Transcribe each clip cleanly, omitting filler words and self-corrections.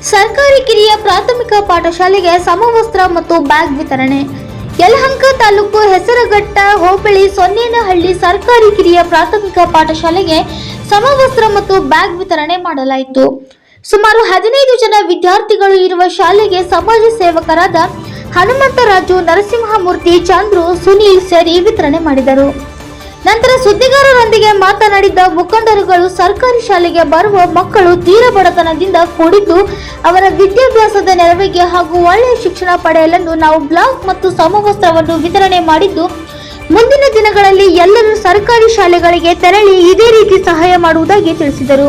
ಸರ್ಕಾರಿ ಕಿರಿಯ ಪ್ರಾಥಮಿಕ ಪಾಠಶಾಲೆಗೆ ಸಮವಸ್ತ್ರ ಮತ್ತು ಬ್ಯಾಗ್ ವಿತರಣೆ. ಯಲಹಂಕ ತಾಲೂಕು ಹೆಸರಘಟ್ಟ ಹೋಬಳಿ ಸೊನ್ನೇನಹಳ್ಳಿ ಸರ್ಕಾರಿ ಕಿರಿಯ ಪ್ರಾಥಮಿಕ ಪಾಠಶಾಲೆಗೆ ಸಮವಸ್ತ್ರ ಮತ್ತು ಬ್ಯಾಗ್ ವಿತರಣೆ ಮಾಡಲಾಯಿತು. ಸುಮಾರು 15 ಜನ ವಿದ್ಯಾರ್ಥಿಗಳು ಇರುವ ಶಾಲೆಗೆ ಸಮಾಜ ಸೇವಕರಾದ ಹನುಮಂತರಾಜು, ನರಸಿಂಹಮೂರ್ತಿ, ಚಂದ್ರು, ಸುನೀಲ್ ಸೇರಿ ವಿತರಣೆ ಮಾಡಿದರು. ನಂತರ ಸುದ್ದಿಗಾರರೊಂದಿಗೆ ಮಾತನಾಡಿದ ಮುಖಂಡರುಗಳು, ಸರ್ಕಾರಿ ಶಾಲೆಗೆ ಬರುವ ಮಕ್ಕಳು ತೀರ ಬಡತನದಿಂದ ಕೂಡಿದ್ದು ಅವರ ವಿದ್ಯಾಭ್ಯಾಸದ ನೆರವಿಗೆ ಹಾಗೂ ಒಳ್ಳೆಯ ಶಿಕ್ಷಣ ಪಡೆಯಲೆಂದು ನಾವು ಬ್ಲಾಕ್ ಮತ್ತು ಸಮವಸ್ತ್ರವನ್ನು ವಿತರಣೆ ಮಾಡಿದ್ದು, ಮುಂದಿನ ದಿನಗಳಲ್ಲಿ ಎಲ್ಲರೂ ಸರ್ಕಾರಿ ಶಾಲೆಗಳಿಗೆ ತೆರಳಿ ಇದೇ ರೀತಿ ಸಹಾಯ ಮಾಡುವುದಾಗಿ ತಿಳಿಸಿದರು.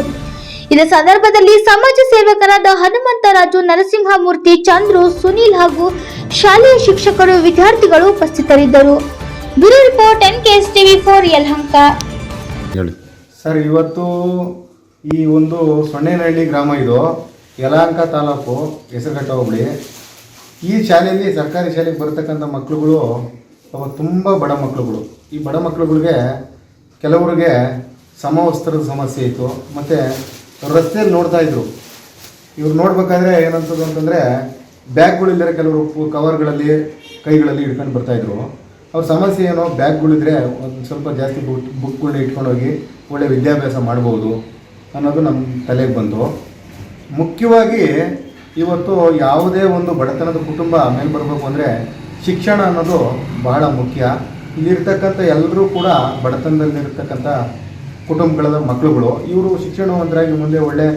ಇದೇ ಸಂದರ್ಭದಲ್ಲಿ ಸಮಾಜ ಸೇವಕರಾದ ಹನುಮಂತರಾಜು, ನರಸಿಂಹಮೂರ್ತಿ, ಚಂದ್ರು, ಸುನೀಲ್ ಹಾಗೂ ಶಾಲೆಯ ಶಿಕ್ಷಕರು, ವಿದ್ಯಾರ್ಥಿಗಳು ಉಪಸ್ಥಿತರಿದ್ದರು. Bureau report NKS TV4 Yelahanka. Sir, ಇವತ್ತು ಈ ಒಂದು ಸೊನ್ನೇನಹಳ್ಳಿ ಗ್ರಾಮ, ಇದು ಯಲಹಂಕ ತಾಲೂಕು ಹೆಸರಘಟ್ಟ ಹೋಬಳಿ. ಈ ಶಾಲೆಯಲ್ಲಿ ಸರ್ಕಾರಿ ಶಾಲೆಗೆ ಬರ್ತಕ್ಕಂಥ ಮಕ್ಕಳುಗಳು ತುಂಬ ಬಡ ಮಕ್ಕಳುಗಳು. ಈ ಬಡ ಮಕ್ಕಳುಗಳಿಗೆ ಕೆಲವರಿಗೆ ಸಮವಸ್ತ್ರದ ಸಮಸ್ಯೆ ಇತ್ತು. ಮತ್ತು ರಸ್ತೆಯಲ್ಲಿ ನೋಡ್ತಾ ಇದ್ರು. ಇವ್ರು ನೋಡ್ಬೇಕಾದ್ರೆ ಏನಂತದ್ದು ಅಂತಂದರೆ, ಬ್ಯಾಗ್ಗಳಿಲ್ಲದೆ ಕೆಲವರು ಕವರ್ಗಳಲ್ಲಿ ಕೈಗಳಲ್ಲಿ ಇಟ್ಕೊಂಡು ಬರ್ತಾಯಿದ್ರು. ಅವ್ರ ಸಮಸ್ಯೆ ಏನೋ, ಬ್ಯಾಗ್ಗಳಿದ್ರೆ ಒಂದು ಸ್ವಲ್ಪ ಜಾಸ್ತಿ ಬುಕ್ಗಳನ್ನ ಇಟ್ಕೊಂಡೋಗಿ ಒಳ್ಳೆ ವಿದ್ಯಾಭ್ಯಾಸ ಮಾಡ್ಬೋದು ಅನ್ನೋದು ನಮ್ಮ ತಲೆಗೆ ಬಂತು. ಮುಖ್ಯವಾಗಿ ಇವತ್ತು ಯಾವುದೇ ಒಂದು ಬಡತನದ ಕುಟುಂಬ ಮೇಲೆ ಬರಬೇಕು ಅಂದರೆ ಶಿಕ್ಷಣ ಅನ್ನೋದು ಬಹಳ ಮುಖ್ಯ. ಇಲ್ಲಿರ್ತಕ್ಕಂಥ ಎಲ್ಲರೂ ಕೂಡ ಬಡತನದಲ್ಲಿರ್ತಕ್ಕಂಥ ಕುಟುಂಬಗಳ ಮಕ್ಕಳುಗಳು. ಇವರು ಶಿಕ್ಷಣವಂತರಾಗಿ ಮುಂದೆ ಒಳ್ಳೆ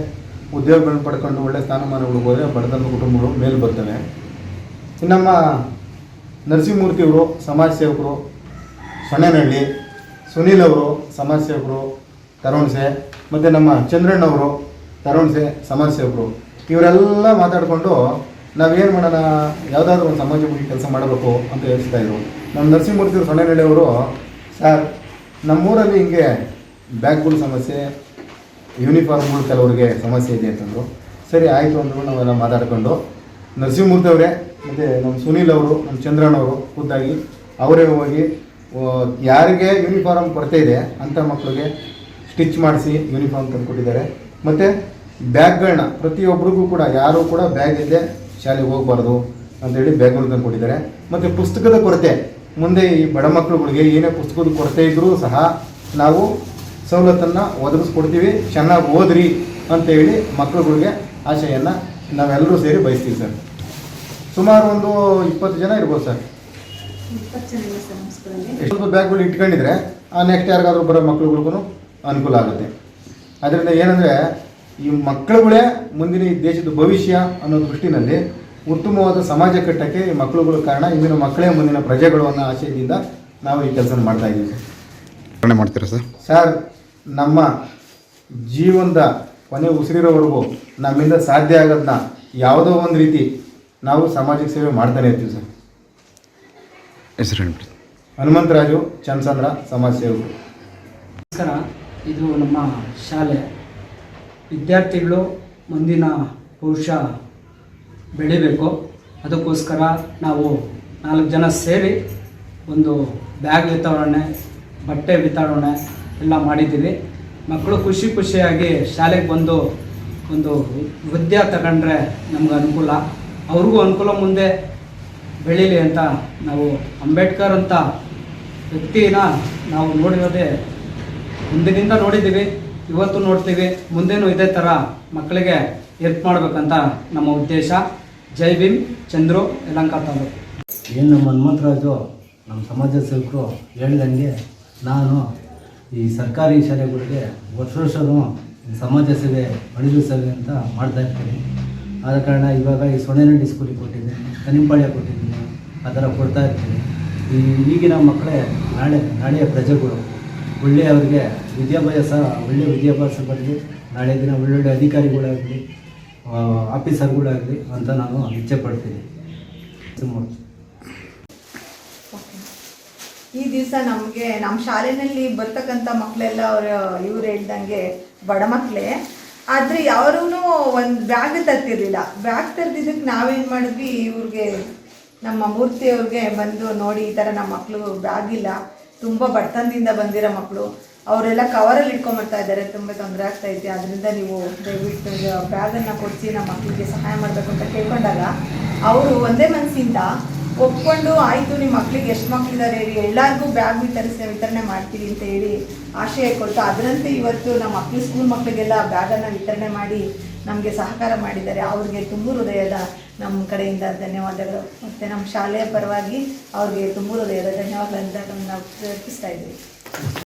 ಉದ್ಯೋಗಗಳನ್ನ ಪಡ್ಕೊಂಡು ಒಳ್ಳೆ ಸ್ಥಾನಮಾನಗಳಿಗೆ ಹೋದರೆ ಬಡತನದ ಕುಟುಂಬಗಳು ಮೇಲೆ ಬರ್ತವೆ. ನಮ್ಮ ನರಸಿಂಹಮೂರ್ತಿಯವರು ಸಮಾಜ ಸೇವಕರು ಸೊನ್ನೇನಹಳ್ಳಿ, ಸುನೀಲ್ ಅವರು ಸಮಾಜ ಸೇವಕರು ತರೋಣಸೆ, ಮತ್ತು ನಮ್ಮ ಚಂದ್ರಣ್ಣವರು ತರೋಣಸೆ ಸಮಾಜ ಸೇವಕರು, ಇವರೆಲ್ಲ ಮಾತಾಡಿಕೊಂಡು ನಾವೇನು ಮಾಡೋಣ, ಯಾವುದಾದ್ರೂ ಒಂದು ಸಮಾಜಮುಖಿ ಕೆಲಸ ಮಾಡಬೇಕು ಅಂತ ಹೇಳ್ತಾಯಿದ್ರು. ನಮ್ಮ ನರಸಿಂಹಮೂರ್ತಿಯವರು ಸೊನ್ನೇನಹಳ್ಳಿಯವರು, ಸರ್ ನಮ್ಮೂರಲ್ಲಿ ಹಿಂಗೆ ಬ್ಯಾಗ್ಗಳ ಸಮಸ್ಯೆ, ಯೂನಿಫಾರ್ಮ್ಗಳು ಕೆಲವರಿಗೆ ಸಮಸ್ಯೆ ಇದೆ ಅಂತಂದರು. ಸರಿ ಆಯಿತು ಅಂದರು. ನಾವೆಲ್ಲ ಮಾತಾಡಿಕೊಂಡು ನರಸಿಂಹಮೂರ್ತಿ ಅವರೇ ಮತ್ತು ನಮ್ಮ ಸುನೀಲ್ ಅವರು, ನಮ್ಮ ಚಂದ್ರಣ್ಣವರು ಖುದ್ದಾಗಿ ಅವರೇ ಹೋಗಿ ಯಾರಿಗೆ ಯೂನಿಫಾರ್ಮ್ ಕೊರತೆ ಇದೆ ಅಂಥ ಮಕ್ಕಳಿಗೆ ಸ್ಟಿಚ್ ಮಾಡಿಸಿ ಯೂನಿಫಾರ್ಮ್ ತಂದು ಕೊಟ್ಟಿದ್ದಾರೆ. ಮತ್ತು ಬ್ಯಾಗ್ಗಳನ್ನ ಪ್ರತಿಯೊಬ್ಬರಿಗೂ ಕೂಡ, ಯಾರೂ ಕೂಡ ಬ್ಯಾಗ್ ಇಲ್ಲದೆ ಶಾಲೆಗೆ ಹೋಗಬಾರ್ದು ಅಂತೇಳಿ ಬ್ಯಾಗ್ಗಳು ತಂದು ಕೊಟ್ಟಿದ್ದಾರೆ. ಮತ್ತು ಪುಸ್ತಕದ ಕೊರತೆ, ಮುಂದೆ ಈ ಬಡ ಮಕ್ಕಳುಗಳಿಗೆ ಏನೇ ಪುಸ್ತಕದ ಕೊರತೆ ಇದ್ದರೂ ಸಹ ನಾವು ಸವಲತ್ತನ್ನು ಒದಗಿಸ್ಕೊಡ್ತೀವಿ, ಚೆನ್ನಾಗಿ ಓದ್ರಿ ಅಂತೇಳಿ ಮಕ್ಕಳುಗಳಿಗೆ ಆಶೆಯನ್ನು ನಾವೆಲ್ಲರೂ ಸೇರಿ ಬಯಸ್ತೀವಿ ಸರ್. ಸುಮಾರು ಒಂದು 20 ಜನ ಇರ್ಬೋದು ಸರ್. ಎಷ್ಟೊಂದು ಬ್ಯಾಗ್ಗಳು ಇಟ್ಕೊಂಡಿದ್ರೆ ನೆಕ್ಸ್ಟ್ ಯಾರಿಗಾದ್ರೂ ಬರೋ ಮಕ್ಕಳುಗಳಿಗೂ ಅನುಕೂಲ ಆಗುತ್ತೆ. ಅದರಿಂದ ಏನಂದರೆ, ಈ ಮಕ್ಕಳುಗಳೇ ಮುಂದಿನ ಈ ದೇಶದ ಭವಿಷ್ಯ ಅನ್ನೋ ದೃಷ್ಟಿನಲ್ಲಿ ಉತ್ತಮವಾದ ಸಮಾಜ ಕಟ್ಟಕ್ಕೆ ಈ ಮಕ್ಕಳುಗಳು ಕಾರಣ. ಇಂದಿನ ಮಕ್ಕಳೇ ಮುಂದಿನ ಪ್ರಜೆಗಳು ಅನ್ನೋ ಆಶಯದಿಂದ ನಾವು ಈ ಕೆಲಸ ಮಾಡ್ತಾ ಇದ್ದೀವಿ ಸರ್. ಮಾಡ್ತೀರಾ ಸರ್? ಸರ್, ನಮ್ಮ ಜೀವನದ ಕೊನೆ ಉಸಿರಿರೋವರೆಗೂ ನಮ್ಮಿಂದ ಸಾಧ್ಯ ಆಗೋದನ್ನ ಯಾವುದೋ ಒಂದು ರೀತಿ ನಾವು ಸಮಾಜಕ್ಕೆ ಸೇವೆ ಮಾಡ್ತಾನೆ ಇರ್ತೀವಿ ಸರ್. ಹೆಸರು ಹೇಳ್ಬಿಡಿ. ಹನುಮಂತರಾಜು, ಚಂದ್ರಚಂದ್ರ, ಸಮಾಜ ಸೇವಕರು. ನಮಸ್ಕಾರ. ಇದು ನಮ್ಮ ಶಾಲೆ. ವಿದ್ಯಾರ್ಥಿಗಳು ಮುಂದಿನ ಭವಿಷ್ಯ ಬೆಳಿಬೇಕು. ಅದಕ್ಕೋಸ್ಕರ ನಾವು 4 ಜನ ಸೇರಿ ಒಂದು ಬ್ಯಾಗ್ ವಿತರಣೆ, ಬಟ್ಟೆ ವಿತರಣೆ ಎಲ್ಲ ಮಾಡಿದ್ದೀವಿ. ಮಕ್ಕಳು ಖುಷಿಯಾಗಿ ಶಾಲೆಗೆ ಬಂದು ಒಂದು ವಿದ್ಯೆ ತಗೊಂಡ್ರೆ ನಮ್ಗೆ ಅನುಕೂಲ, ಅವ್ರಿಗೂ ಅನುಕೂಲ, ಮುಂದೆ ಬೆಳೀಲಿ ಅಂತ ನಾವು ಅಂಬೇಡ್ಕರ್ ಅಂತ ವ್ಯಕ್ತಿನ ನಾವು ನೋಡಿರೋದೇ ಮುಂದಿನಿಂದ ನೋಡಿದ್ದೀವಿ, ಇವತ್ತು ನೋಡ್ತೀವಿ, ಮುಂದೇನೂ ಇದೇ ಥರ ಮಕ್ಕಳಿಗೆ ಹೆಲ್ಪ್ ಮಾಡಬೇಕಂತ ನಮ್ಮ ಉದ್ದೇಶ. ಜೈ ಭೀಮ್. ಚಂದ್ರು, ಯಲಹಂಕ ತಾಲೂಕು. ಏನು ನಮ್ಮ ಹನುಮಂತರಾಜು ನಮ್ಮ ಸಮಾಜ ಸೇವಕರು ಹೇಳ್ದಂಗೆ, ನಾನು ಈ ಸರ್ಕಾರಿ ಶಾಲೆಗಳಿಗೆ ವರ್ಷವೂ ಸಮಾಜ ಸೇವೆ, ಅಳಿಲು ಸೇವೆ ಅಂತ ಮಾಡ್ತಾಯಿರ್ತೀನಿ. ಆದ ಕಾರಣ ಇವಾಗ ಈ ಸೊನ್ನೇನಹಳ್ಳಿ ಸ್ಕೂಲಿಗೆ ಕೊಟ್ಟಿದ್ದೀನಿ, ಕನಿಂಪಾಳ್ಯ ಕೊಟ್ಟಿದ್ದೀನಿ, ಆ ಥರ ಕೊಡ್ತಾಯಿರ್ತೀನಿ. ಈಗಿನ ಮಕ್ಕಳೇ ನಾಳೆಯ ಪ್ರಜೆಗಳು. ಒಳ್ಳೆಯವರಿಗೆ ಒಳ್ಳೆಯ ವಿದ್ಯಾಭ್ಯಾಸ ಬರಲಿ, ನಾಳೆ ದಿನ ಒಳ್ಳೊಳ್ಳೆ ಅಧಿಕಾರಿಗಳಾಗಲಿ, ಆಫೀಸರ್ಗಳಾಗಲಿ ಅಂತ ನಾನು ಇಚ್ಛೆ ಪಡ್ತೀನಿ. ಈ ದಿವಸ ನಮಗೆ ನಮ್ಮ ಶಾಲೆಯಲ್ಲಿ ಬರ್ತಕ್ಕಂಥ ಮಕ್ಕಳೆಲ್ಲ ಇವ್ರು ಹೇಳ್ದಂಗೆ ಬಡ ಮಕ್ಕಳೇ, ಆದರೆ ಯಾರೂ ಒಂದು ಬ್ಯಾಗ್ ತರ್ತಿರ್ಲಿಲ್ಲ. ಬ್ಯಾಗ್ ತರ್ದಿದ್ದಕ್ಕೆ ನಾವೇನು ಮಾಡಿದ್ವಿ, ಇವ್ರಿಗೆ ನಮ್ಮ ಮೂರ್ತಿಯವ್ರಿಗೆ ಬಂದು ನೋಡಿ, ಈ ಥರ ನಮ್ಮ ಮಕ್ಕಳು ಬ್ಯಾಗ್ ಇಲ್ಲ, ತುಂಬ ಬಡತನದಿಂದ ಬಂದಿರೋ ಮಕ್ಕಳು, ಅವರೆಲ್ಲ ಕವರಲ್ಲಿ ಇಟ್ಕೊಂಬರ್ತಾ ಇದ್ದಾರೆ, ತುಂಬ ತೊಂದರೆ ಆಗ್ತಾ ಇದೆ, ಅದರಿಂದ ನೀವು ದಯವಿಟ್ಟು ಬ್ಯಾಗನ್ನು ಕೊಡಿಸಿ ನಮ್ಮ ಮಕ್ಕಳಿಗೆ ಸಹಾಯ ಮಾಡಬೇಕು ಅಂತ ಕೇಳ್ಕೊಂಡಾಗ ಅವರು ಒಂದೇ ಮನಸ್ಸಿಂದ ಒಪ್ಕೊಂಡು ಆಯಿತು ನಿಮ್ಮ ಮಕ್ಕಳಿಗೆ ಎಷ್ಟು ಮಕ್ಕಳಿದ್ದಾರೆ ಹೇಳಿ ಎಲ್ಲರಿಗೂ ಬ್ಯಾಗ್ ವಿತರಣೆ ಮಾಡ್ತೀವಿ ಅಂತ ಹೇಳಿ ಆಶಯ ಕೊಟ್ಟು ಅದರಂತೆ ಇವತ್ತು ನಮ್ಮ ಮಕ್ಕಳು ಸ್ಕೂಲ್ ಮಕ್ಕಳಿಗೆಲ್ಲ ಬ್ಯಾಗನ್ನು ವಿತರಣೆ ಮಾಡಿ ನಮಗೆ ಸಹಕಾರ ಮಾಡಿದ್ದಾರೆ. ಅವ್ರಿಗೆ ತುಂಬ ಹೃದಯದ ನಮ್ಮ ಕಡೆಯಿಂದ ಧನ್ಯವಾದಗಳು. ಮತ್ತು ನಮ್ಮ ಶಾಲೆಯ ಪರವಾಗಿ ಅವ್ರಿಗೆ ತುಂಬ ಹೃದಯದ ಧನ್ಯವಾದಗಳನ್ನು ನಾವು ಅರ್ಪಿಸ್ತಾ ಇದ್ದೀವಿ.